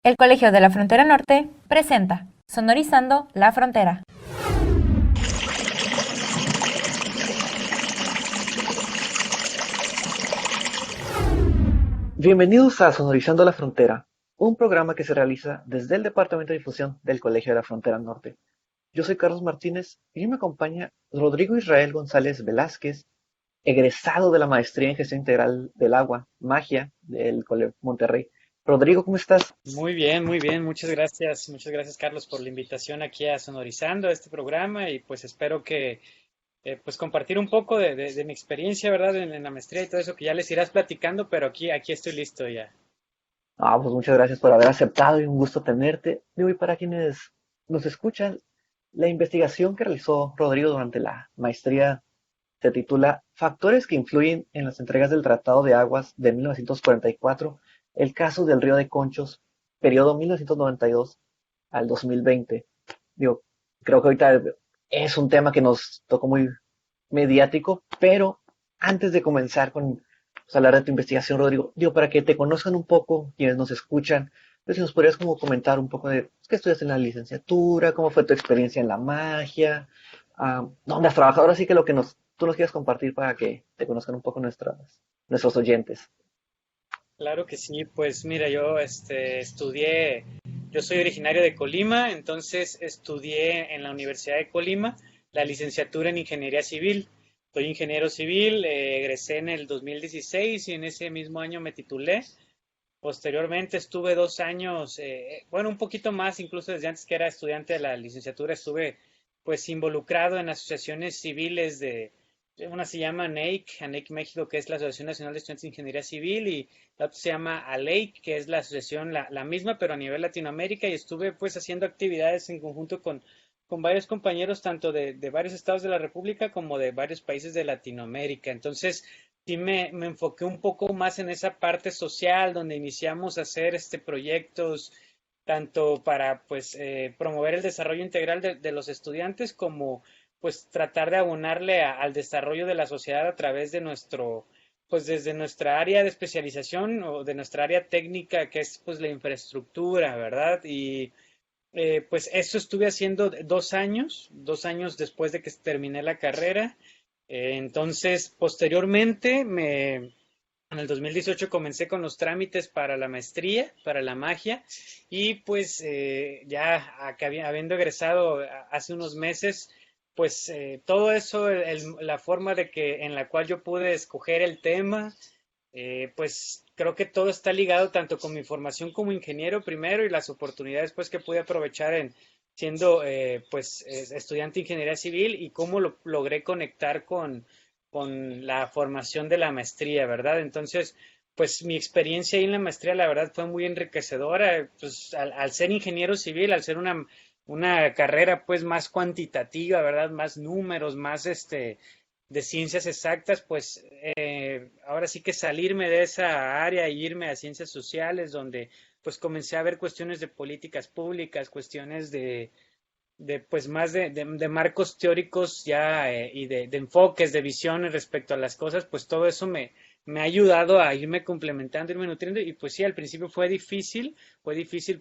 El Colegio de la Frontera Norte presenta Sonorizando la Frontera. Bienvenidos a Sonorizando la Frontera, un programa que se realiza desde el Departamento de Difusión del Colegio de la Frontera Norte. Yo soy Carlos Martínez y hoy me acompaña Rodrigo Israel González Velázquez, egresado de la Maestría en Gestión Integral del Agua, Magia, del Colegio Monterrey. Rodrigo, ¿cómo estás? Muy bien, muy bien. Muchas gracias Carlos por la invitación aquí a Sonorizando este programa y pues espero que pues compartir un poco de mi experiencia, ¿verdad? En la maestría y todo eso que ya les irás platicando, pero aquí estoy listo ya. Pues muchas gracias por haber aceptado y un gusto tenerte. Y para quienes nos escuchan, la investigación que realizó Rodrigo durante la maestría se titula Factores que influyen en las entregas del Tratado de Aguas de 1944, el caso del Río de Conchos, periodo 1992 al 2020. Digo, creo que ahorita es un tema que nos tocó muy mediático, pero antes de comenzar con hablar de tu investigación, Rodrigo, digo, para que te conozcan un poco quienes nos escuchan, pues si nos podrías como comentar un poco de qué estudias en la licenciatura, cómo fue tu experiencia en la magia, dónde has trabajado, ahora sí que tú nos quieras compartir para que te conozcan un poco nuestros oyentes. Claro que sí, pues mira, yo estudié, yo soy originario de Colima, entonces estudié en la Universidad de Colima la licenciatura en Ingeniería Civil. Soy ingeniero civil, egresé en el 2016 y en ese mismo año me titulé. Posteriormente estuve 2 años, bueno, un poquito más, incluso desde antes que era estudiante de la licenciatura, estuve pues involucrado en asociaciones civiles una se llama ANEIC México, que es la Asociación Nacional de Estudiantes de Ingeniería Civil, y la otra se llama ALEIC, que es la asociación, la misma, pero a nivel Latinoamérica, y estuve pues haciendo actividades en conjunto con varios compañeros, tanto de varios estados de la República como de varios países de Latinoamérica. Entonces, sí me enfoqué un poco más en esa parte social, donde iniciamos a hacer proyectos tanto para pues promover el desarrollo integral de los estudiantes como pues tratar de abonarle al desarrollo de la sociedad a través de pues desde nuestra área de especialización o de nuestra área técnica, que es pues la infraestructura, ¿verdad? Y pues eso estuve haciendo 2 años después de que terminé la carrera. Entonces, posteriormente, en el 2018 comencé con los trámites para la maestría, para la magia, y pues ya habiendo egresado hace unos meses, pues todo eso, la forma en la cual yo pude escoger el tema, pues creo que todo está ligado tanto con mi formación como ingeniero primero y las oportunidades pues que pude aprovechar en siendo pues estudiante de ingeniería civil y cómo lo logré conectar con la formación de la maestría, ¿verdad? Entonces, pues mi experiencia ahí en la maestría, la verdad, fue muy enriquecedora, pues al ser ingeniero civil, al ser una carrera pues más cuantitativa, ¿verdad? Más números, más de ciencias exactas, pues ahora sí que salirme de esa área e irme a ciencias sociales, donde pues comencé a ver cuestiones de políticas públicas, cuestiones de pues más de marcos teóricos ya y de enfoques, de visiones respecto a las cosas, pues todo eso me ha ayudado a irme complementando, irme nutriendo y pues sí, al principio fue difícil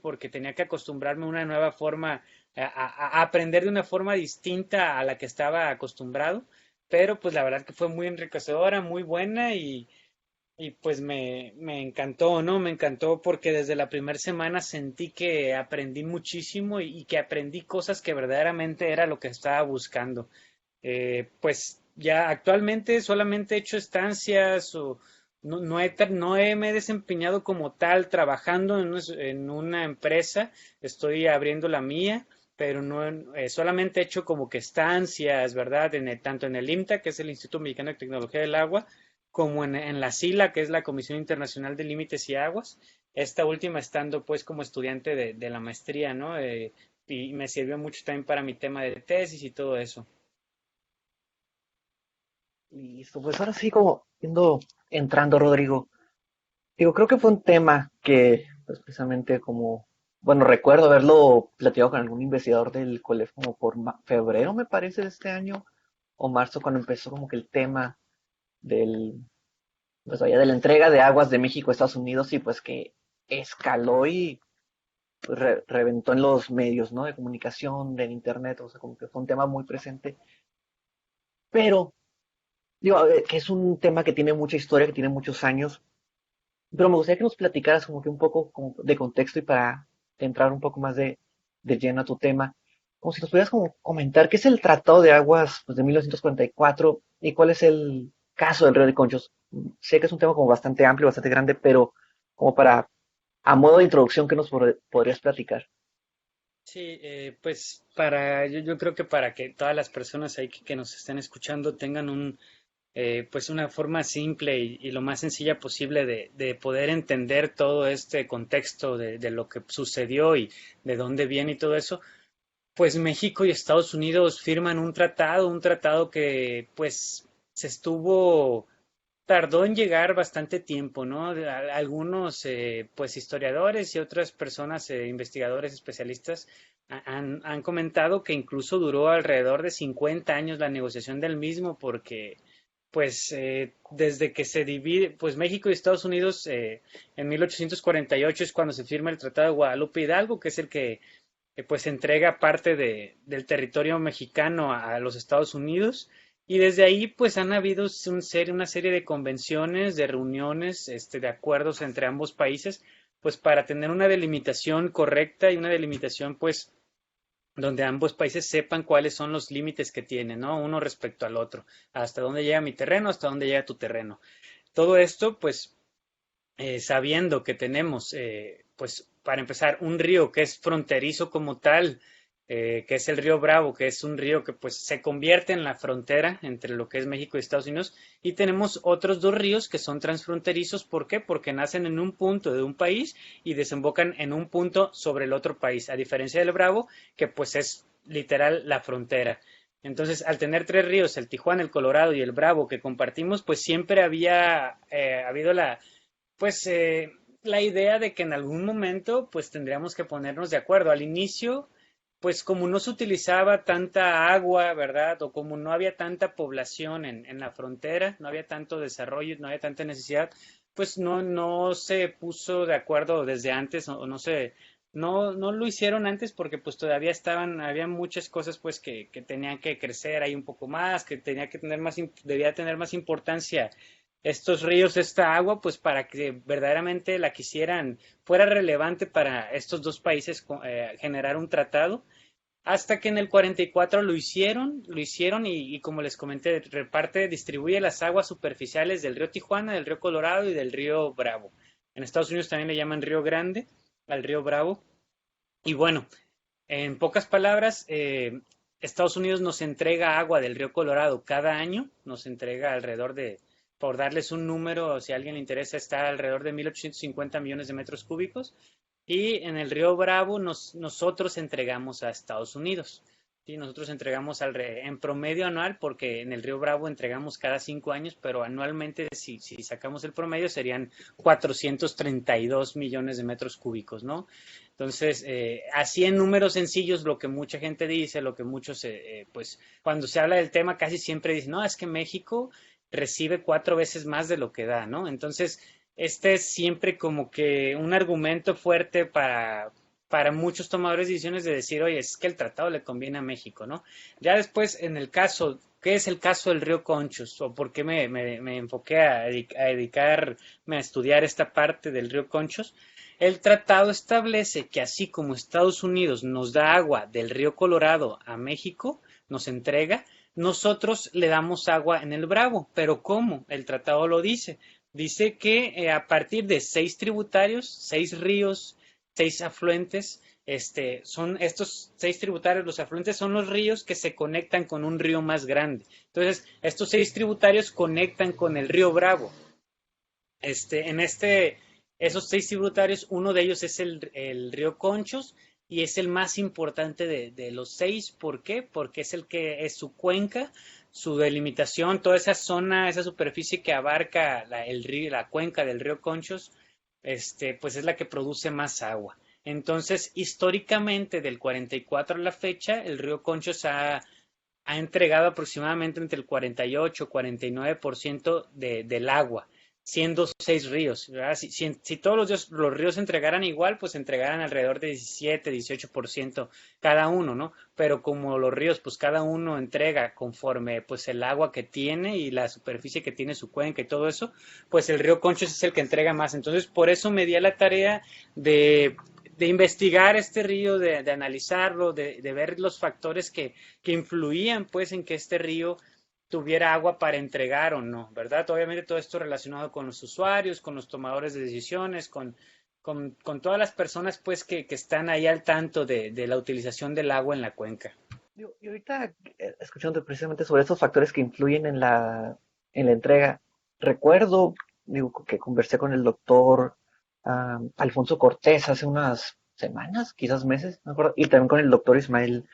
porque tenía que acostumbrarme a una nueva forma, a aprender de una forma distinta a la que estaba acostumbrado, pero pues la verdad que fue muy enriquecedora, muy buena y pues me encantó, ¿no? Me encantó porque desde la primera semana sentí que aprendí muchísimo y que aprendí cosas que verdaderamente era lo que estaba buscando. Pues ya actualmente solamente he hecho estancias o me he desempeñado como tal trabajando en una empresa, estoy abriendo la mía, pero no solamente he hecho como que estancias, ¿verdad? Tanto en el IMTA, que es el Instituto Mexicano de Tecnología del Agua, como en la SILA, que es la Comisión Internacional de Límites y Aguas, esta última estando pues como estudiante de la maestría, ¿no? Y me sirvió mucho también para mi tema de tesis y todo eso. Listo, pues ahora sí como entrando, Rodrigo. Digo, creo que fue un tema que, pues precisamente como, bueno, recuerdo haberlo platicado con algún investigador del colegio como por febrero, me parece, de este año, o marzo, cuando empezó como que el tema del, pues vaya, de la entrega de aguas de México a Estados Unidos y pues que escaló y reventó en los medios, ¿no? De comunicación, del internet, o sea, como que fue un tema muy presente. Pero, digo, a ver, que es un tema que tiene mucha historia, que tiene muchos años, pero me gustaría que nos platicaras como que un poco como de contexto y para entrar un poco más de lleno a tu tema, como si nos pudieras como comentar qué es el Tratado de Aguas pues, de 1944 y cuál es el caso del Río de Conchos. Sé que es un tema como bastante amplio, bastante grande, pero como para, a modo de introducción, ¿qué nos podrías platicar? Sí, pues yo creo que para que todas las personas ahí que nos estén escuchando tengan pues una forma simple y lo más sencilla posible de poder entender todo este contexto de lo que sucedió y de dónde viene y todo eso, pues México y Estados Unidos firman un tratado que pues tardó en llegar bastante tiempo, ¿no? Algunos pues historiadores y otras personas, investigadores especialistas, han comentado que incluso duró alrededor de 50 años la negociación del mismo porque pues desde que se divide, pues México y Estados Unidos en 1848 es cuando se firma el Tratado de Guadalupe Hidalgo, que es el que pues entrega parte del territorio mexicano a los Estados Unidos. Y desde ahí pues han habido una serie de convenciones, de reuniones, de acuerdos entre ambos países, pues para tener una delimitación correcta y una delimitación pues donde ambos países sepan cuáles son los límites que tienen, ¿no? Uno respecto al otro, hasta dónde llega mi terreno, hasta dónde llega tu terreno. Todo esto pues sabiendo que tenemos, pues para empezar, un río que es fronterizo como tal, que es el río Bravo, que es un río que pues se convierte en la frontera entre lo que es México y Estados Unidos, y tenemos otros dos ríos que son transfronterizos, ¿por qué? Porque nacen en un punto de un país y desembocan en un punto sobre el otro país, a diferencia del Bravo, que pues es literal la frontera. Entonces, al tener tres ríos, el Tijuana, el Colorado y el Bravo que compartimos, pues siempre había habido pues la idea de que en algún momento pues tendríamos que ponernos de acuerdo. Al inicio, pues como no se utilizaba tanta agua, ¿verdad? O como no había tanta población en la frontera, no había tanto desarrollo, no había tanta necesidad, pues no se puso de acuerdo desde antes, o no lo hicieron antes porque pues todavía había muchas cosas pues que tenían que crecer ahí un poco más, que tenía que tener debía tener más importancia estos ríos, esta agua, pues para que verdaderamente la quisieran, fuera relevante para estos dos países generar un tratado, hasta que en el 44 lo hicieron y como les comenté, distribuye las aguas superficiales del río Tijuana, del río Colorado y del río Bravo. En Estados Unidos también le llaman Río Grande al río Bravo. Y bueno, en pocas palabras, Estados Unidos nos entrega agua del río Colorado cada año, nos entrega alrededor por darles un número, si a alguien le interesa, está alrededor de 1.850 millones de metros cúbicos. Y en el río Bravo nosotros entregamos a Estados Unidos. ¿Sí? Nosotros entregamos en promedio anual, porque en el río Bravo entregamos cada 5 años, pero anualmente, si sacamos el promedio, serían 432 millones de metros cúbicos, ¿no? Entonces, así en números sencillos, lo que mucha gente dice, lo que muchos, pues, cuando se habla del tema, casi siempre dicen, no, es que México recibe 4 veces más de lo que da, ¿no? Entonces, este es siempre como que un argumento fuerte para muchos tomadores de decisiones de decir, oye, es que el tratado le conviene a México, ¿no? Ya después, en el caso, ¿qué es el caso del río Conchos? ¿O por qué me enfoqué a dedicarme a estudiar esta parte del río Conchos? El tratado establece que así como Estados Unidos nos da agua del río Colorado a México, nos entrega, nosotros le damos agua en el Bravo. ¿Pero cómo? El tratado lo dice. Dice que a partir de 6 tributarios, 6 ríos, 6 afluentes, son estos 6 tributarios, los afluentes son los ríos que se conectan con un río más grande. Entonces, estos 6 tributarios conectan con el río Bravo. En esos 6 tributarios, uno de ellos es el río Conchos y es el más importante de los 6. ¿Por qué? Porque es el que es su cuenca, su delimitación, toda esa zona, esa superficie que abarca la cuenca del río Conchos, pues es la que produce más agua. Entonces, históricamente, del 44 a la fecha, el río Conchos ha entregado aproximadamente entre el 48 y 49% del agua. siendo 6 ríos, ¿verdad? Si todos los ríos se entregaran igual, pues entregaran alrededor de 17, 18% cada uno, ¿no? Pero como los ríos, pues cada uno entrega conforme pues el agua que tiene y la superficie que tiene su cuenca y todo eso, pues el río Conchos es el que entrega más. Entonces, por eso me di a la tarea de, de investigar este río, de analizarlo, de ver los factores que influían pues en que este río tuviera agua para entregar o no, ¿verdad? Obviamente todo esto relacionado con los usuarios, con los tomadores de decisiones, con todas las personas pues que están ahí al tanto de la utilización del agua en la cuenca. Digo, y ahorita, escuchando precisamente sobre esos factores que influyen en la entrega, recuerdo, digo, que conversé con el doctor Alfonso Cortés hace unas semanas, quizás meses, no me acuerdo, y también con el doctor Ismael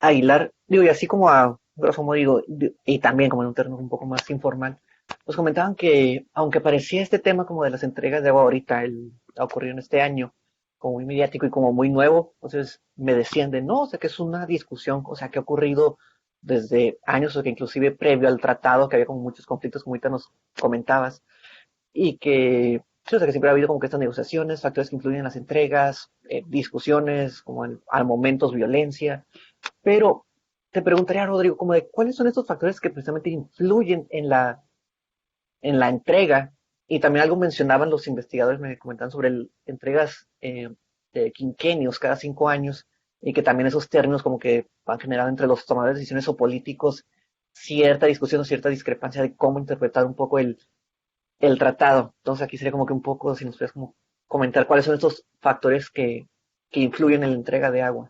Aguilar, digo, y así como a grosso modo digo, y también como en un terreno un poco más informal, nos comentaban que, aunque parecía este tema como de las entregas de agua ahorita, ha ocurrido en este año, como muy mediático y como muy nuevo, entonces me decían de no, o sea que es una discusión, o sea que ha ocurrido desde años, o que inclusive previo al tratado, que había como muchos conflictos, como ahorita nos comentabas, y que, sí, o sea que siempre ha habido como que estas negociaciones, factores que influyen en las entregas, discusiones, como a momentos violencia, pero te preguntaría, Rodrigo, como de cuáles son estos factores que precisamente influyen en la entrega. Y también algo mencionaban los investigadores, me comentaban sobre entregas de quinquenios cada 5 años, y que también esos términos como que van generando entre los tomadores de decisiones o políticos cierta discusión o cierta discrepancia de cómo interpretar un poco el tratado. Entonces aquí sería como que un poco, si nos puedes como comentar cuáles son estos factores que influyen en la entrega de agua.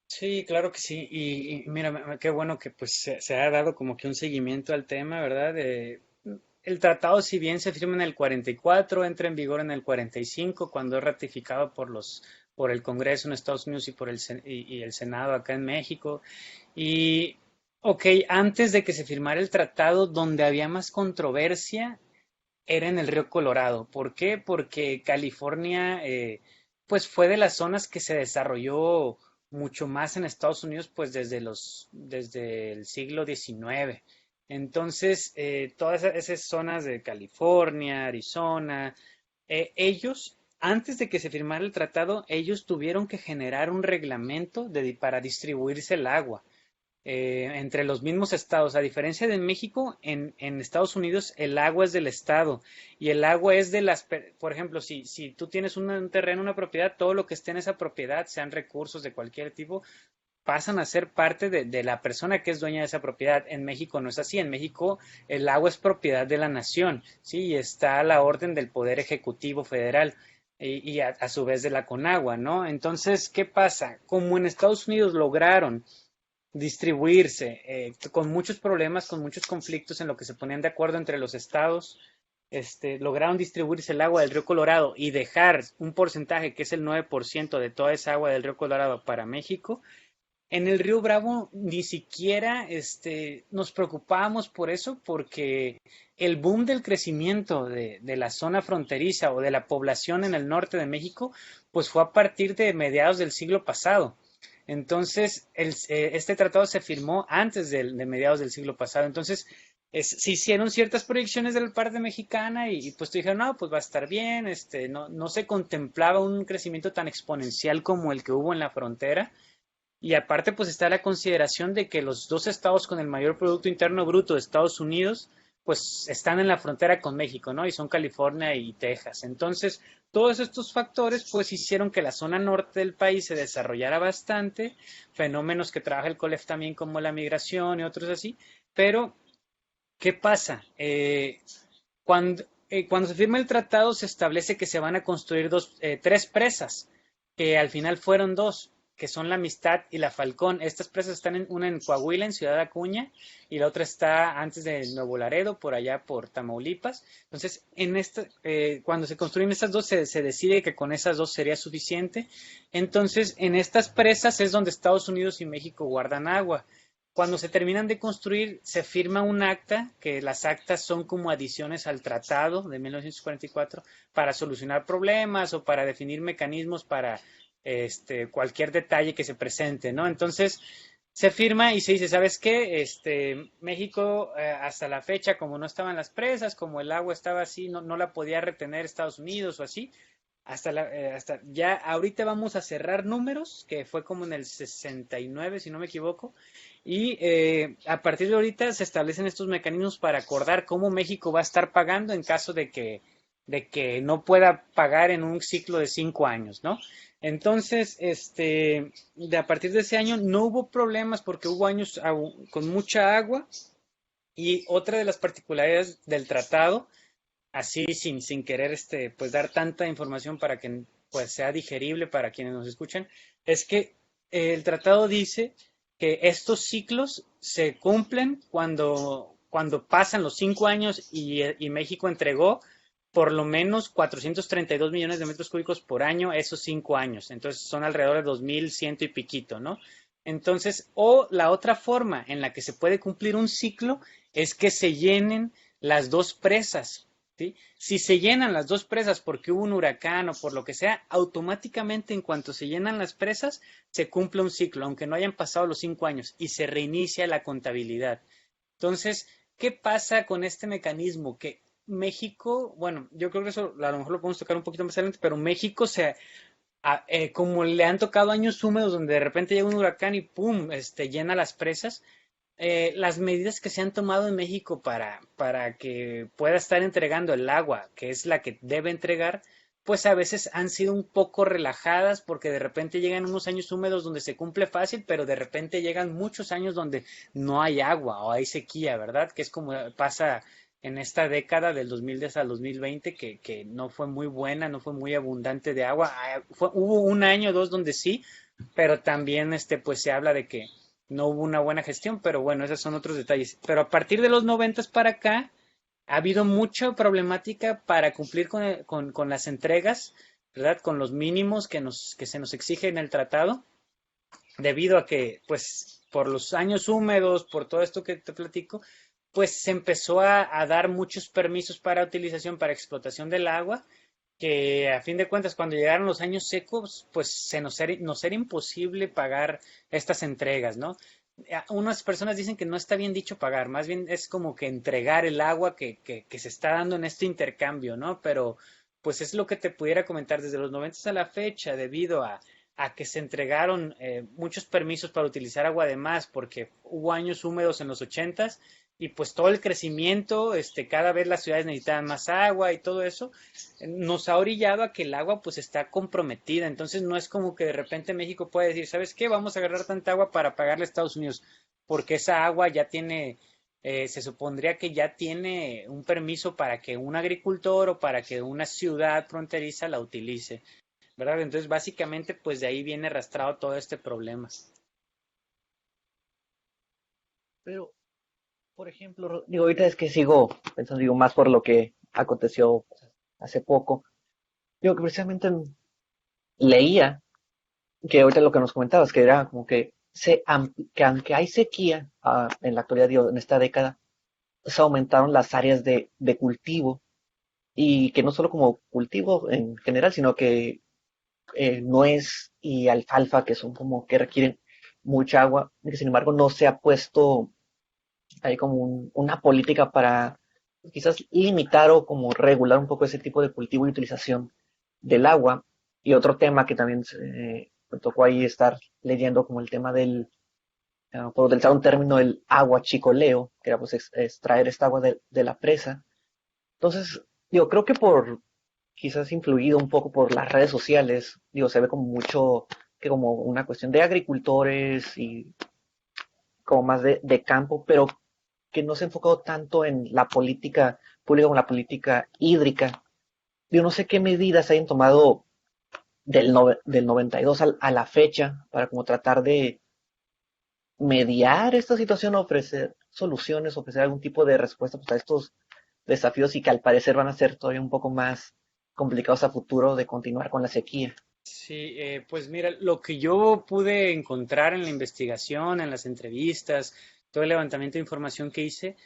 Sí, claro que sí. Y mira, qué bueno que pues se ha dado como que un seguimiento al tema, ¿verdad? El tratado, si bien se firma en el 44, entra en vigor en el 45, cuando es ratificado por el Congreso en Estados Unidos y y el Senado acá en México. Y, ok, antes de que se firmara el tratado, donde había más controversia era en el río Colorado. ¿Por qué? Porque California, pues fue de las zonas que se desarrolló mucho más en Estados Unidos, pues desde el siglo XIX. Entonces, todas esas zonas de California, Arizona, ellos, antes de que se firmara el tratado, ellos tuvieron que generar un reglamento para distribuirse el agua entre los mismos estados. A diferencia de México, en Estados Unidos el agua es del estado y el agua es por ejemplo, si tú tienes un terreno, una propiedad, todo lo que esté en esa propiedad, sean recursos de cualquier tipo, pasan a ser parte de la persona que es dueña de esa propiedad. En México no es así. En México el agua es propiedad de la nación, ¿sí? Y está a la orden del Poder Ejecutivo Federal. Y a su vez de la Conagua, ¿no? Entonces, ¿qué pasa? Como en Estados Unidos lograron distribuirse, con muchos problemas, con muchos conflictos en lo que se ponían de acuerdo entre los estados, lograron distribuirse el agua del río Colorado y dejar un porcentaje que es el 9% de toda esa agua del río Colorado para México. En el río Bravo ni siquiera nos preocupábamos por eso porque el boom del crecimiento de la zona fronteriza o de la población en el norte de México pues fue a partir de mediados del siglo pasado. Entonces, este tratado se firmó antes de mediados del siglo pasado. Entonces, se hicieron ciertas proyecciones de la parte mexicana y pues dijeron, no, pues va a estar bien. No se contemplaba un crecimiento tan exponencial como el que hubo en la frontera. Y aparte, pues está la consideración de que los dos estados con el mayor Producto Interno Bruto de Estados Unidos, pues están en la frontera con México, ¿no? Y son California y Texas. Entonces, todos estos factores, pues hicieron que la zona norte del país se desarrollara bastante, fenómenos que trabaja el COLEF también como la migración y otros así. Pero, ¿qué pasa? Cuando se firma el tratado se establece que se van a construir tres presas, que al final fueron dos, que son la Amistad y la Falcón. Estas presas están una en Coahuila, en Ciudad Acuña, y la otra está antes de Nuevo Laredo, por allá por Tamaulipas. Entonces, cuando se construyen estas dos, se decide que con esas dos sería suficiente. Entonces, en estas presas es donde Estados Unidos y México guardan agua. Cuando se terminan de construir, se firma un acta, que las actas son como adiciones al tratado de 1944 para solucionar problemas o para definir mecanismos para cualquier detalle que se presente, ¿no? Entonces, se firma y se dice, ¿sabes qué? México hasta la fecha, como no estaban las presas, como el agua estaba así, no la podía retener Estados Unidos o así, hasta ya ahorita vamos a cerrar números, que fue como en el 69, si no me equivoco, y a partir de ahorita se establecen estos mecanismos para acordar cómo México va a estar pagando en caso de que no pueda pagar en un ciclo de 5 años, ¿no? Entonces, de a partir de ese año no hubo problemas porque hubo años con mucha agua y otra de las particularidades del tratado, así sin querer pues dar tanta información para que pues sea digerible para quienes nos escuchan, es que el tratado dice que estos ciclos se cumplen cuando pasan los 5 años y México entregó por lo menos 432 millones de metros cúbicos por año esos 5 años. Entonces son alrededor de 2.100 y piquito, ¿no? Entonces, o la otra forma en la que se puede cumplir un ciclo es que se llenen las dos presas, ¿sí? Si se llenan las dos presas porque hubo un huracán o por lo que sea, automáticamente en cuanto se llenan las presas, se cumple un ciclo, aunque no hayan pasado los 5 años, y se reinicia la contabilidad. Entonces, ¿qué pasa con este mecanismo? Que México, bueno, yo creo que eso a lo mejor lo podemos tocar un poquito más adelante, pero México como le han tocado años húmedos donde de repente llega un huracán y ¡pum!, llena las presas, las medidas que se han tomado en México para que pueda estar entregando el agua, que es la que debe entregar, pues a veces han sido un poco relajadas porque de repente llegan unos años húmedos donde se cumple fácil, pero de repente llegan muchos años donde no hay agua o hay sequía, ¿verdad? Que es como pasa en esta década del 2010 al 2020, que no fue muy buena, no fue muy abundante de agua. Hubo un año o dos donde sí, pero también pues se habla de que no hubo una buena gestión, pero bueno, esos son otros detalles. Pero a partir de los 90 para acá, ha habido mucha problemática para cumplir con las entregas, ¿verdad? Con los mínimos que se nos exige en el tratado, debido a que, pues, por los años húmedos, por todo esto que te platico, pues se empezó a dar muchos permisos para utilización, para explotación del agua, que a fin de cuentas cuando llegaron los años secos, pues nos era imposible pagar estas entregas, ¿no? Unas personas dicen que no está bien dicho pagar, más bien es como que entregar el agua que se está dando en este intercambio, ¿no? Pero pues es lo que te pudiera comentar desde los 90 a la fecha, debido a que se entregaron muchos permisos para utilizar agua de más, porque hubo años húmedos en los 80 y pues todo el crecimiento, cada vez las ciudades necesitaban más agua y todo eso, nos ha orillado a que el agua pues está comprometida. Entonces no es como que de repente México puede decir, ¿sabes qué? Vamos a agarrar tanta agua para pagarle a Estados Unidos, porque esa agua ya tiene, se supondría que ya tiene un permiso para que un agricultor o para que una ciudad fronteriza la utilice, ¿verdad? Entonces básicamente pues de ahí viene arrastrado todo este problema. Pero, por ejemplo, digo, ahorita es que sigo pensando, digo, más por lo que aconteció hace poco. Digo que precisamente leía que ahorita lo que nos comentabas, que era como que, que aunque hay sequía en la actualidad, digo, en esta década, se aumentaron las áreas de cultivo y que no solo como cultivo en general, sino que nuez y alfalfa, que son como que requieren mucha agua, y que sin embargo no se ha puesto ahí como una política para quizás limitar o como regular un poco ese tipo de cultivo y utilización del agua. Y otro tema que también me tocó ahí estar leyendo como el tema por utilizar un término, el agua chicoleo, que era pues extraer esta agua de la presa. Entonces, yo creo que por quizás influido un poco por las redes sociales, digo, se ve como mucho que como una cuestión de agricultores y como más de campo, pero que no se ha enfocado tanto en la política pública como la política hídrica. Yo no sé qué medidas hayan tomado del 92 a la fecha para como tratar de mediar esta situación, ofrecer soluciones, ofrecer algún tipo de respuesta pues, a estos desafíos y que al parecer van a ser todavía un poco más complicados a futuro de continuar con la sequía. Sí, pues mira, lo que yo pude encontrar en la investigación, en las entrevistas, todo el levantamiento de información que hice,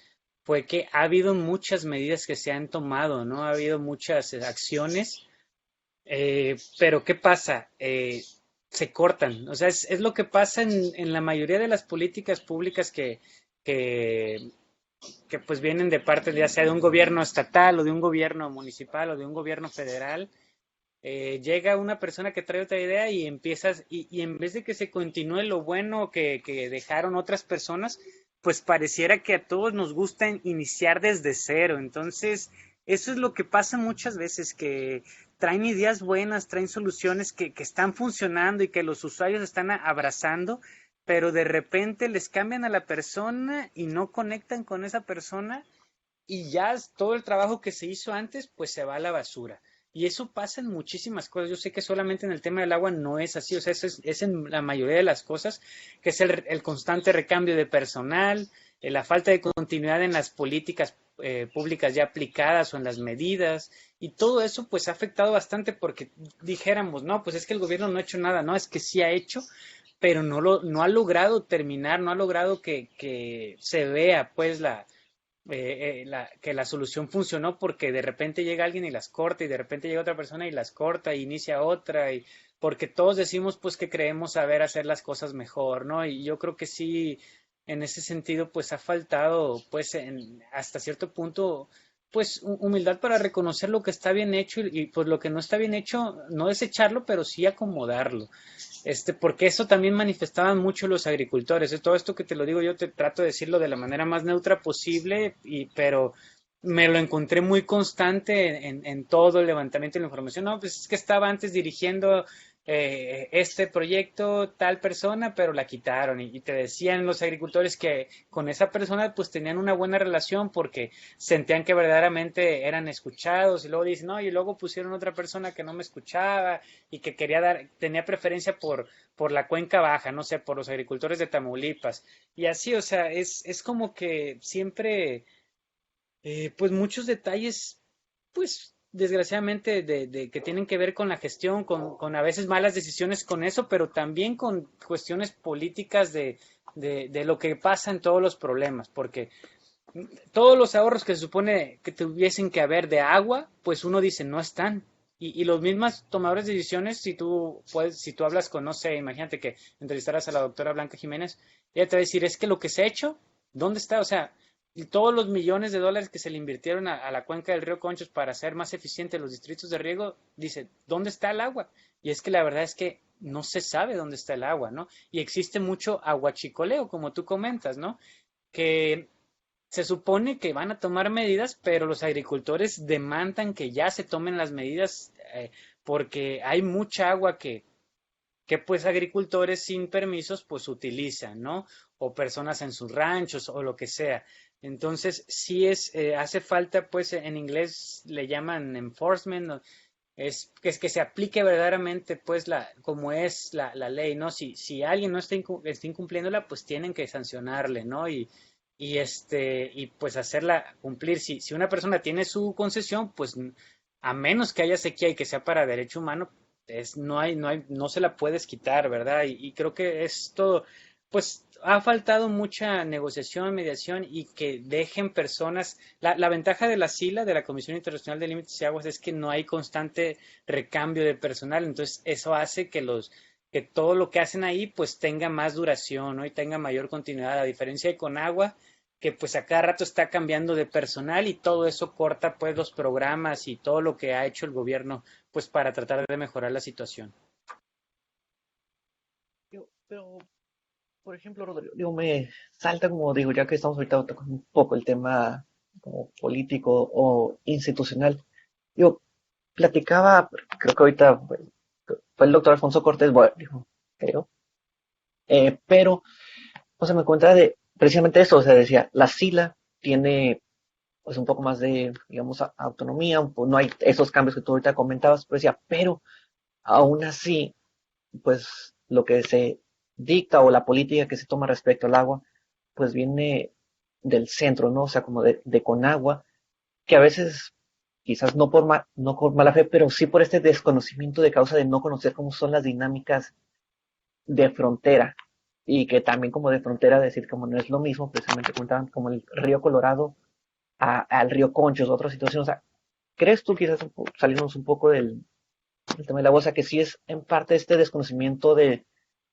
fue que ha habido muchas medidas que se han tomado, ¿no? Ha habido muchas acciones, pero ¿qué pasa? se cortan. O sea, es lo que pasa en la mayoría de las políticas públicas que, que pues vienen de parte ya sea de un gobierno estatal o de un gobierno municipal o de un gobierno federal. Llega una persona que trae otra idea y empiezas, y en vez de que se continúe lo bueno que dejaron otras personas, pues pareciera que a todos nos gusta iniciar desde cero. Entonces, eso es lo que pasa muchas veces, que traen ideas buenas, traen soluciones que están funcionando y que los usuarios están abrazando, pero de repente les cambian a la persona y no conectan con esa persona y ya todo el trabajo que se hizo antes, pues se va a la basura. Y eso pasa en muchísimas cosas. Yo sé que solamente en el tema del agua no es así, o sea, es en la mayoría de las cosas, que es el constante recambio de personal, la falta de continuidad en las políticas públicas ya aplicadas o en las medidas, y todo eso pues ha afectado bastante porque dijéramos, no, pues es que el gobierno no ha hecho nada, no, es que sí ha hecho, pero no ha logrado terminar, no ha logrado que se vea pues que la solución funcionó porque de repente llega alguien y las corta y de repente llega otra persona y las corta y inicia otra y porque todos decimos pues que creemos saber hacer las cosas mejor, ¿no? Y yo creo que sí, en ese sentido pues ha faltado pues hasta cierto punto pues humildad para reconocer lo que está bien hecho y pues lo que no está bien hecho, no desecharlo, pero sí acomodarlo. Porque eso también manifestaban mucho los agricultores. Todo esto que te lo digo yo te trato de decirlo de la manera más neutra posible, pero me lo encontré muy constante en todo el levantamiento de la información. No, pues es que estaba antes dirigiendo este proyecto tal persona, pero la quitaron y te decían los agricultores que con esa persona pues tenían una buena relación porque sentían que verdaderamente eran escuchados y luego dicen, no, y luego pusieron otra persona que no me escuchaba y que tenía preferencia por la cuenca baja, no sé, por los agricultores de Tamaulipas. Y así, o sea, es como que siempre, pues muchos detalles, pues desgraciadamente de que tienen que ver con la gestión, con a veces malas decisiones con eso, pero también con cuestiones políticas de lo que pasa en todos los problemas, porque todos los ahorros que se supone que tuviesen que haber de agua, pues uno dice no están. Y los mismos tomadores de decisiones, si tú hablas con, no sé, imagínate que entrevistaras a la doctora Blanca Jiménez, ella te va a decir, es que lo que se ha hecho, ¿dónde está? O sea, y todos los millones de dólares que se le invirtieron a la cuenca del río Conchos para hacer más eficientes los distritos de riego, dice, ¿dónde está el agua? Y es que la verdad es que no se sabe dónde está el agua, ¿no? Y existe mucho aguachicoleo, como tú comentas, ¿no? Que se supone que van a tomar medidas, pero los agricultores demandan que ya se tomen las medidas porque hay mucha agua que pues agricultores sin permisos pues utilizan, ¿no? O personas en sus ranchos o lo que sea. Entonces, sí hace falta, pues en inglés le llaman enforcement, ¿no? Es que se aplique verdaderamente pues como es la ley, ¿no? Si alguien no está incumpliéndola, pues tienen que sancionarle, ¿no? Y pues hacerla cumplir. Si una persona tiene su concesión, pues a menos que haya sequía y que sea para derecho humano, no se la puedes quitar, ¿verdad? Y creo que esto, pues ha faltado mucha negociación, mediación y que dejen personas. La ventaja de la SILA, de la Comisión Internacional de Límites y Aguas, es que no hay constante recambio de personal, entonces eso hace que todo lo que hacen ahí pues tenga más duración, ¿no? Y tenga mayor continuidad, a diferencia de con agua, que pues a cada rato está cambiando de personal y todo eso corta pues los programas y todo lo que ha hecho el gobierno pues para tratar de mejorar la situación. Pero, por ejemplo, Rodrigo, digo, me salta como digo, ya que estamos ahorita tocando un poco el tema como político o institucional. Digo, platicaba, creo que ahorita fue el doctor Alfonso Cortés, bueno, dijo, creo, pero, o sea, me cuenta de precisamente eso, o sea, decía, la SILA tiene pues un poco más de, digamos, autonomía, no hay esos cambios que tú ahorita comentabas, pero decía, pero aún así, pues lo que se dicta o la política que se toma respecto al agua, pues viene del centro, ¿no? O sea, como de Conagua, que a veces, quizás no por mala fe, pero sí por este desconocimiento de causa de no conocer cómo son las dinámicas de frontera. Y que también como de frontera decir como no es lo mismo, precisamente contaban como el río Colorado al río Conchos, otra situación. O sea, ¿crees tú quizás salirnos un poco el tema del agua, o sea que sí es en parte este desconocimiento de,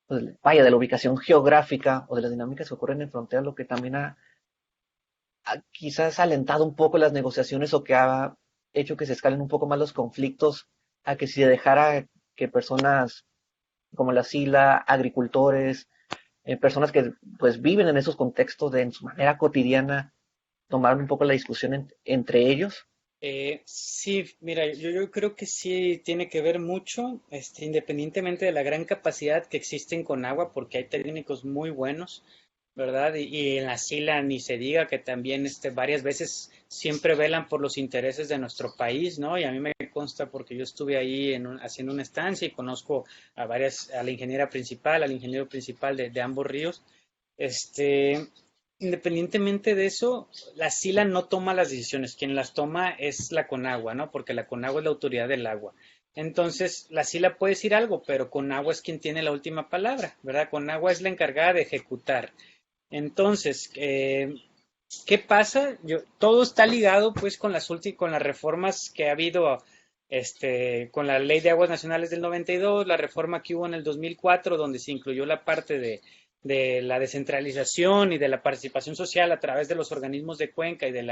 pues, vaya, de la ubicación geográfica o de las dinámicas que ocurren en frontera, lo que también ha quizás alentado un poco las negociaciones o que ha hecho que se escalen un poco más los conflictos a que si se dejara que personas como la SILA, agricultores, personas que pues viven en esos contextos de en su manera cotidiana, tomaron un poco la discusión entre ellos. Sí, mira, yo creo que sí tiene que ver mucho, independientemente de la gran capacidad que existen con agua, porque hay técnicos muy buenos, ¿verdad? Y en la SILA ni se diga que también varias veces siempre velan por los intereses de nuestro país, ¿no? Y a mí me consta porque yo estuve ahí haciendo una estancia y conozco a la ingeniera principal, al ingeniero principal de ambos ríos. Este, Independientemente de eso, la SILA no toma las decisiones, quien las toma es la CONAGUA, ¿no? Porque la CONAGUA es la autoridad del agua. Entonces, la SILA puede decir algo, pero CONAGUA es quien tiene la última palabra, ¿verdad? CONAGUA es la encargada de ejecutar. Entonces, ¿qué pasa? Todo está ligado pues con las reformas que ha habido con la Ley de Aguas Nacionales del 92, la reforma que hubo en el 2004, donde se incluyó la parte de la descentralización y de la participación social a través de los organismos de cuenca y de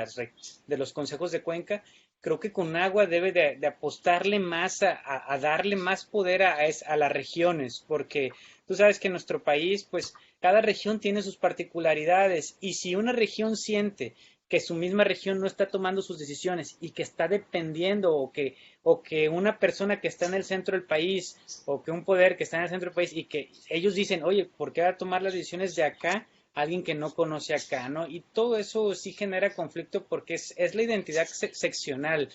los consejos de cuenca. Creo que Conagua debe de apostarle más a darle más poder a las regiones, porque tú sabes que en nuestro país, pues cada región tiene sus particularidades y si una región siente que su misma región no está tomando sus decisiones y que está dependiendo o que una persona que está en el centro del país o que un poder que está en el centro del país y que ellos dicen, oye, ¿por qué va a tomar las decisiones de acá alguien que no conoce acá, ¿no? Y todo eso sí genera conflicto porque es la identidad seccional.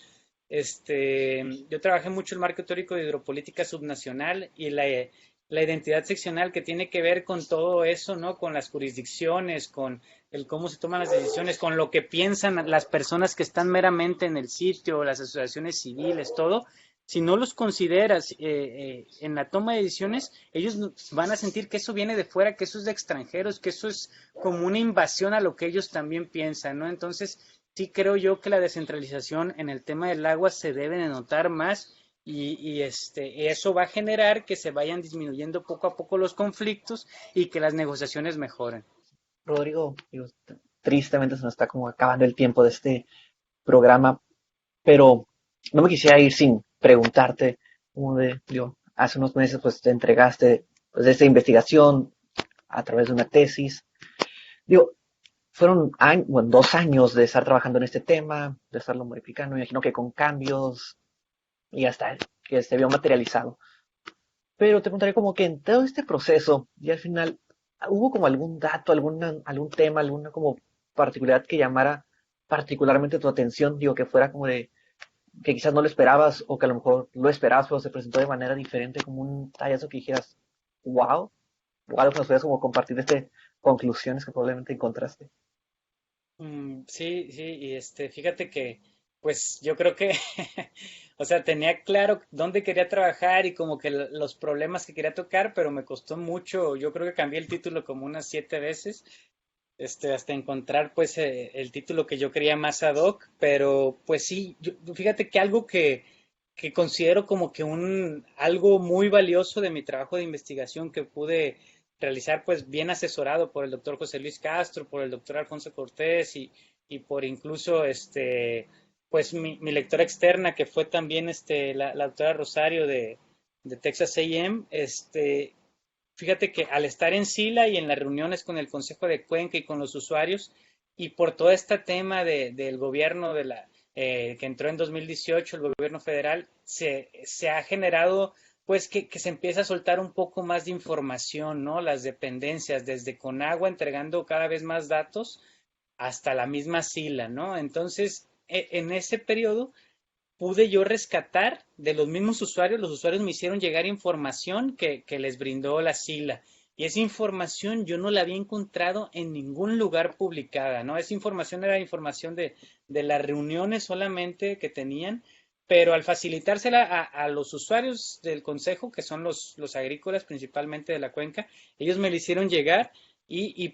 Yo trabajé mucho el marco teórico de hidropolítica subnacional y la identidad seccional que tiene que ver con todo eso, ¿no? Con las jurisdicciones, con el cómo se toman las decisiones, con lo que piensan las personas que están meramente en el sitio, las asociaciones civiles, todo. Si no los consideras en la toma de decisiones, ellos van a sentir que eso viene de fuera, que eso es de extranjeros, que eso es como una invasión a lo que ellos también piensan, ¿no? Entonces, sí creo yo que la descentralización en el tema del agua se debe de notar más y eso va a generar que se vayan disminuyendo poco a poco los conflictos y que las negociaciones mejoren. Rodrigo, digo, tristemente se nos está como acabando el tiempo de este programa, pero no me quisiera ir sin preguntarte, como de, digo, hace unos meses pues te entregaste pues esta investigación a través de una tesis. Digo, fueron bueno, 2 años de estar trabajando en este tema, de estarlo modificando, me imagino que con cambios y hasta que se vio materializado. Pero te preguntaría como que en todo este proceso y al final, ¿hubo como algún dato, algún tema, alguna como particularidad que llamara particularmente tu atención? Digo, que fuera como de que quizás no lo esperabas o que a lo mejor lo esperabas pero se presentó de manera diferente, como un tallazo que dijeras, wow, o algo que nos puedas como compartir de conclusiones que probablemente encontraste. Sí, sí, y fíjate que, pues yo creo que, o sea, tenía claro dónde quería trabajar y como que los problemas que quería tocar, pero me costó mucho, yo creo que cambié el título como unas 7 veces, hasta encontrar pues el título que yo quería más ad hoc, pero pues sí, fíjate que algo que considero como que algo muy valioso de mi trabajo de investigación que pude realizar pues bien asesorado por el doctor José Luis Castro, por el doctor Alfonso Cortés y por incluso pues mi lectora externa que fue también la doctora Rosario de Texas A&M, fíjate que al estar en SILA y en las reuniones con el Consejo de Cuenca y con los usuarios, y por todo este tema del gobierno que entró en 2018, el gobierno federal, se ha generado pues que se empieza a soltar un poco más de información, ¿no? Las dependencias, desde Conagua entregando cada vez más datos hasta la misma SILA, ¿no? Entonces, en ese periodo pude yo rescatar de los usuarios me hicieron llegar información que les brindó la SILA. Y esa información yo no la había encontrado en ningún lugar publicada, ¿no? Esa información era información de las reuniones solamente que tenían, pero al facilitársela a los usuarios del consejo, que son los agrícolas principalmente de la cuenca, ellos me la hicieron llegar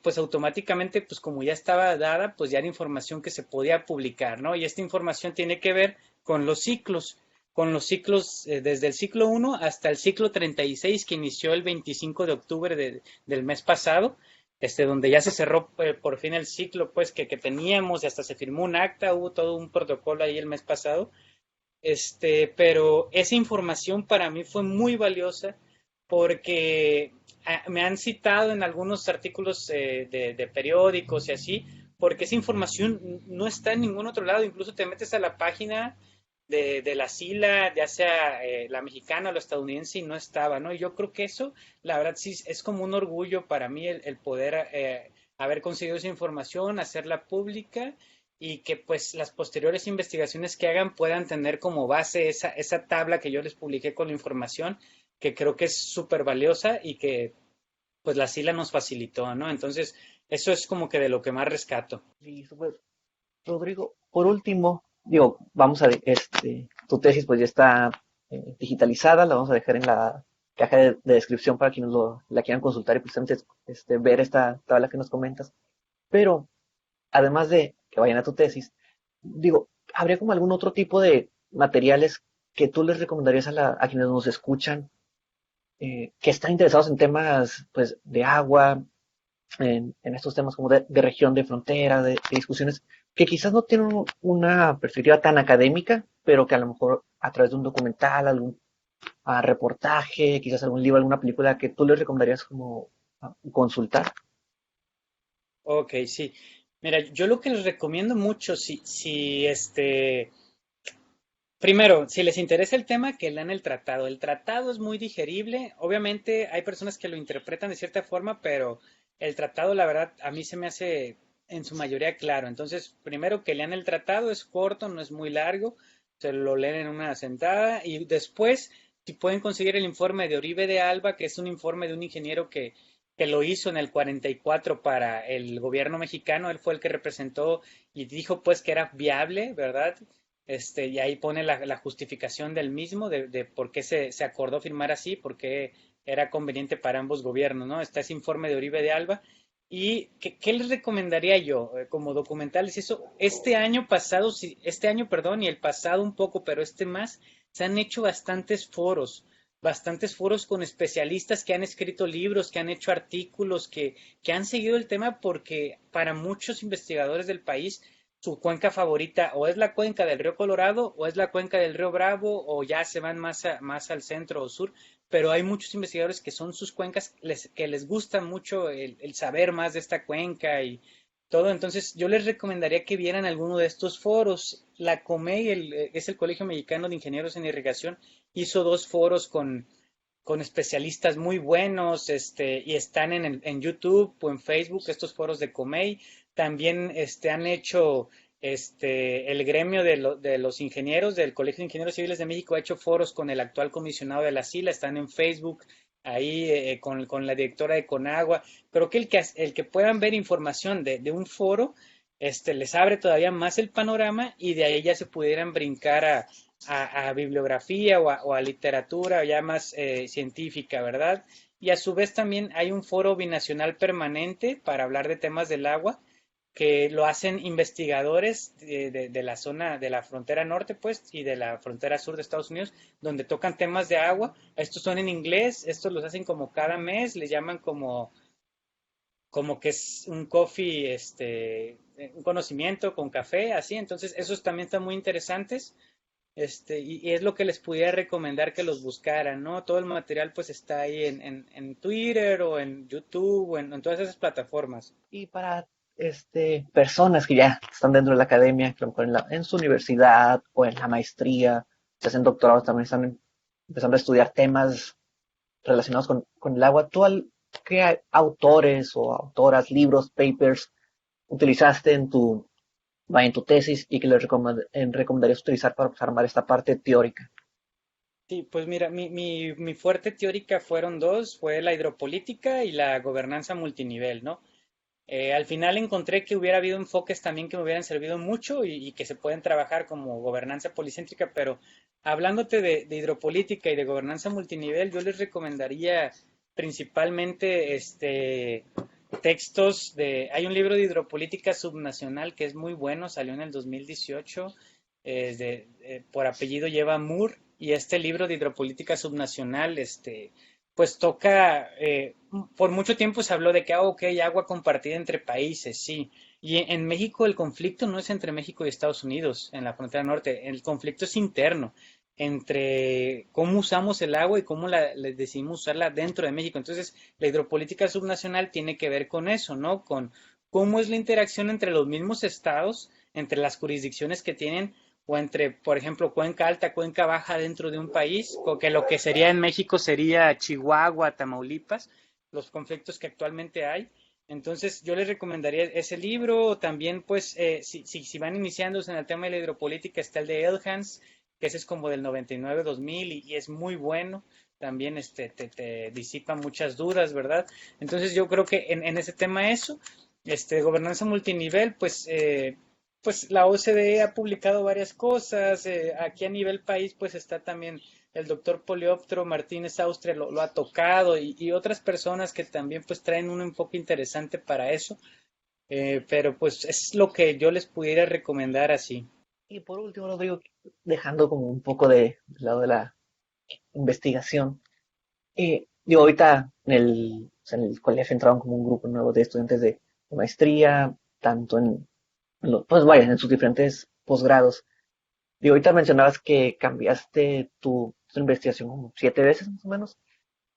pues automáticamente, pues como ya estaba dada, pues ya era información que se podía publicar, ¿no? Y esta información tiene que ver con los ciclos. con los ciclos desde el ciclo 1 hasta el ciclo 36 que inició el 25 de octubre del mes pasado, donde ya se cerró por fin el ciclo pues que teníamos y hasta se firmó un acta, hubo todo un protocolo ahí el mes pasado. Pero esa información para mí fue muy valiosa porque me han citado en algunos artículos de periódicos y así, porque esa información no está en ningún otro lado, incluso te metes a la página de la SILA, ya sea la mexicana o la estadounidense, y no estaba, ¿no? Y yo creo que eso, la verdad, sí es como un orgullo para mí el poder haber conseguido esa información, hacerla pública y que pues las posteriores investigaciones que hagan puedan tener como base esa tabla que yo les publiqué con la información, que creo que es súper valiosa y que pues la SILA nos facilitó, ¿no? Entonces, eso es como que de lo que más rescato. Listo, pues, Rodrigo, por último, digo, tu tesis pues ya está digitalizada, la vamos a dejar en la caja de descripción para quienes la quieran consultar y precisamente ver esta tabla que nos comentas. Pero, además de que vayan a tu tesis, digo, ¿habría como algún otro tipo de materiales que tú les recomendarías a quienes nos escuchan que están interesados en temas pues de agua, en estos temas como de región, de frontera, de discusiones que quizás no tienen una perspectiva tan académica, pero que a lo mejor a través de un documental, algún reportaje, quizás algún libro, alguna película que tú les recomendarías como consultar? Ok, sí. Mira, yo lo que les recomiendo mucho, primero, si les interesa el tema, que lean el tratado. El tratado es muy digerible. Obviamente hay personas que lo interpretan de cierta forma, pero el tratado, la verdad, a mí se me hace en su mayoría claro. Entonces, primero que lean el tratado, es corto, no es muy largo, se lo leen en una sentada y después, si pueden conseguir el informe de Oribe de Alba, que es un informe de un ingeniero que lo hizo en el 44 para el gobierno mexicano, él fue el que representó y dijo pues que era viable, ¿verdad? Y ahí pone la justificación del mismo, de por qué se acordó firmar así, por qué era conveniente para ambos gobiernos, ¿no? Está ese informe de Oribe de Alba. ¿Y qué les recomendaría yo como documentales? Eso, este año pasado, este año, perdón, y el pasado un poco, pero este más, se han hecho bastantes foros con especialistas que han escrito libros, que han hecho artículos, que han seguido el tema porque para muchos investigadores del país su cuenca favorita o es la cuenca del río Colorado o es la cuenca del río Bravo o ya se van más al centro o sur, pero hay muchos investigadores que son sus cuencas que les gusta mucho el saber más de esta cuenca y todo, entonces yo les recomendaría que vieran alguno de estos foros. La COMEI, es el Colegio Mexicano de Ingenieros en Irrigación, hizo dos foros con especialistas muy buenos, y están en YouTube o en Facebook estos foros de Comey. También han hecho el gremio de los ingenieros del Colegio de Ingenieros Civiles de México ha hecho foros con el actual comisionado de la SILA, están en Facebook ahí con la directora de Conagua. Creo que el que puedan ver información de un foro les abre todavía más el panorama y de ahí ya se pudieran brincar a bibliografía o a literatura ya más científica, ¿verdad? Y a su vez también hay un foro binacional permanente para hablar de temas del agua, que lo hacen investigadores de la zona de la frontera norte, pues, y de la frontera sur de Estados Unidos, donde tocan temas de agua. Estos son en inglés, estos los hacen como cada mes, les llaman como que es un coffee, un conocimiento con café, así. Entonces, esos también están muy interesantes. Y es lo que les pudiera recomendar que los buscaran, ¿no? Todo el material pues está ahí en Twitter o en YouTube o en todas esas plataformas. Y para personas que ya están dentro de la academia, que a lo mejor en su universidad o en la maestría, se hacen doctorados, también están empezando a estudiar temas relacionados con el agua. ¿Qué autores o autoras, libros, papers utilizaste en tu tesis y que les recomendarías utilizar para pues, armar esta parte teórica? Sí, pues mira, mi fuerte teórica fueron dos, fue la hidropolítica y la gobernanza multinivel, ¿no? Al final encontré que hubiera habido enfoques también que me hubieran servido mucho y que se pueden trabajar como gobernanza policéntrica, pero hablándote de hidropolítica y de gobernanza multinivel, yo les recomendaría principalmente textos hay un libro de hidropolítica subnacional que es muy bueno, salió en el 2018, por apellido lleva Moore, y este libro de hidropolítica subnacional, pues toca, por mucho tiempo se habló de que, ok, agua compartida entre países, sí. Y en México el conflicto no es entre México y Estados Unidos, en la frontera norte, el conflicto es interno, entre cómo usamos el agua y cómo le decidimos usarla dentro de México. Entonces, la hidropolítica subnacional tiene que ver con eso, ¿no? Con cómo es la interacción entre los mismos estados, entre las jurisdicciones que tienen o entre, por ejemplo, Cuenca Alta, Cuenca Baja dentro de un país, o que lo que sería en México sería Chihuahua, Tamaulipas, los conflictos que actualmente hay. Entonces, yo les recomendaría ese libro, también, pues, si van iniciándose en el tema de la hidropolítica, está el de Elhans, que ese es como del 99-2000 y es muy bueno, también te disipa muchas dudas, ¿verdad? Entonces, yo creo que en ese tema eso, gobernanza multinivel, pues la OCDE ha publicado varias cosas, aquí a nivel país pues está también el doctor Polióptero Martínez Austria lo ha tocado y otras personas que también pues traen un enfoque interesante para eso, pero pues es lo que yo les pudiera recomendar así. Y por último, Rodrigo, dejando como un poco de lado de la investigación, digo, ahorita en el colegio entraron como un grupo nuevo de estudiantes de maestría, tanto pues vaya, en sus diferentes posgrados. Digo, ahorita mencionabas que cambiaste tu investigación como 7 veces más o menos.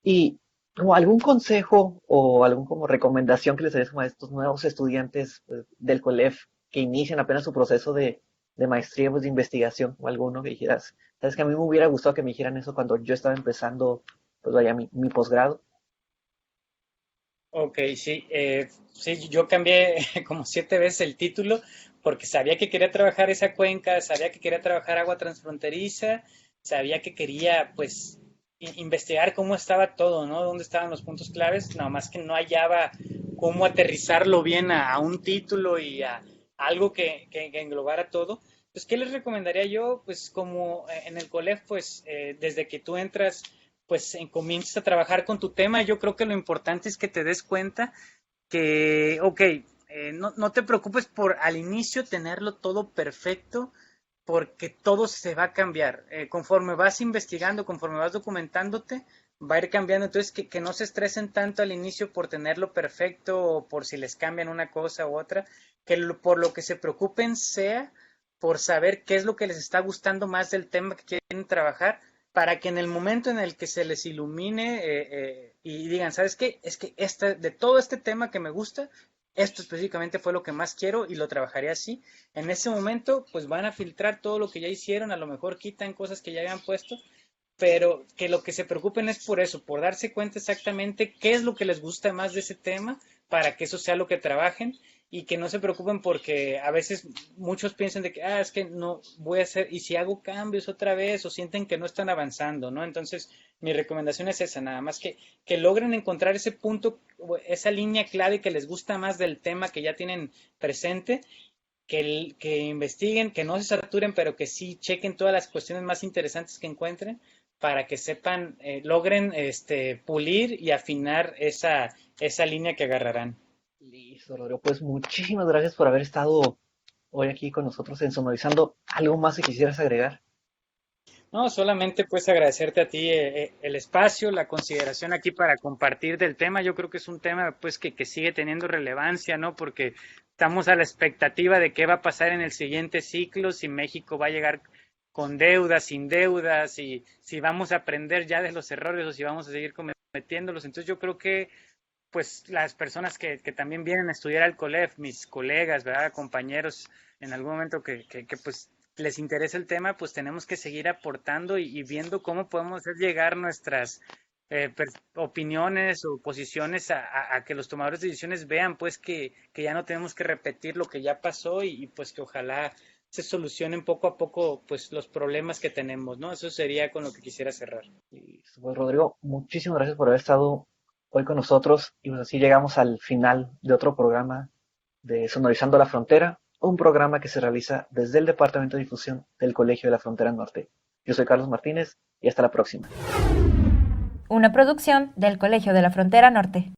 Y como algún consejo o algún como recomendación que les darías como a estos nuevos estudiantes pues, del COLEF que inician apenas su proceso de maestría pues, de investigación o alguno que dijeras, sabes que a mí me hubiera gustado que me dijeran eso cuando yo estaba empezando, pues vaya, mi posgrado. Ok, sí, sí, yo cambié como 7 veces el título porque sabía que quería trabajar esa cuenca, sabía que quería trabajar agua transfronteriza, sabía que quería pues investigar cómo estaba todo, ¿no? Dónde estaban los puntos claves, nada más que no hallaba cómo aterrizarlo bien a un título y a algo que englobara todo. Pues, ¿qué les recomendaría yo? Pues como en el COLEF, pues desde que tú entras pues comiences a trabajar con tu tema, yo creo que lo importante es que te des cuenta que, ok, no te preocupes por al inicio tenerlo todo perfecto, porque todo se va a cambiar. Conforme vas investigando, conforme vas documentándote, va a ir cambiando. Entonces, que no se estresen tanto al inicio por tenerlo perfecto o por si les cambian una cosa u otra, que por lo que se preocupen sea por saber qué es lo que les está gustando más del tema que quieren trabajar para que en el momento en el que se les ilumine y digan, ¿sabes qué? Es que de todo este tema que me gusta, esto específicamente fue lo que más quiero y lo trabajaré así. En ese momento, pues van a filtrar todo lo que ya hicieron, a lo mejor quitan cosas que ya habían puesto, pero que lo que se preocupen es por eso, por darse cuenta exactamente qué es lo que les gusta más de ese tema, para que eso sea lo que trabajen y que no se preocupen porque a veces muchos piensan de que, es que no voy a hacer, y si hago cambios otra vez o sienten que no están avanzando, ¿no? Entonces, mi recomendación es esa, nada más que logren encontrar ese punto, esa línea clave que les gusta más del tema que ya tienen presente, que investiguen, que no se saturen, pero que sí chequen todas las cuestiones más interesantes que encuentren para que sepan, logren pulir y afinar esa línea que agarrarán. Listo, Rodrigo. Pues muchísimas gracias por haber estado hoy aquí con nosotros en Sonorizando. ¿Algo más que quisieras agregar? No, solamente pues agradecerte a ti el espacio, la consideración aquí para compartir del tema. Yo creo que es un tema pues que sigue teniendo relevancia, ¿no? Porque estamos a la expectativa de qué va a pasar en el siguiente ciclo, si México va a llegar con deudas, sin deudas, y si vamos a aprender ya de los errores o si vamos a seguir cometiéndolos. Entonces yo creo que pues las personas que también vienen a estudiar al COLEF, mis colegas, ¿verdad? Compañeros, en algún momento que pues les interesa el tema, pues tenemos que seguir aportando y viendo cómo podemos hacer llegar nuestras opiniones o posiciones a que los tomadores de decisiones vean pues que ya no tenemos que repetir lo que ya pasó y pues que ojalá se solucionen poco a poco pues los problemas que tenemos, ¿no? Eso sería con lo que quisiera cerrar. Listo, pues Rodrigo, muchísimas gracias por haber estado hoy con nosotros y pues así llegamos al final de otro programa de Sonorizando la Frontera, un programa que se realiza desde el Departamento de Difusión del Colegio de la Frontera Norte. Yo soy Carlos Martínez y hasta la próxima. Una producción del Colegio de la Frontera Norte.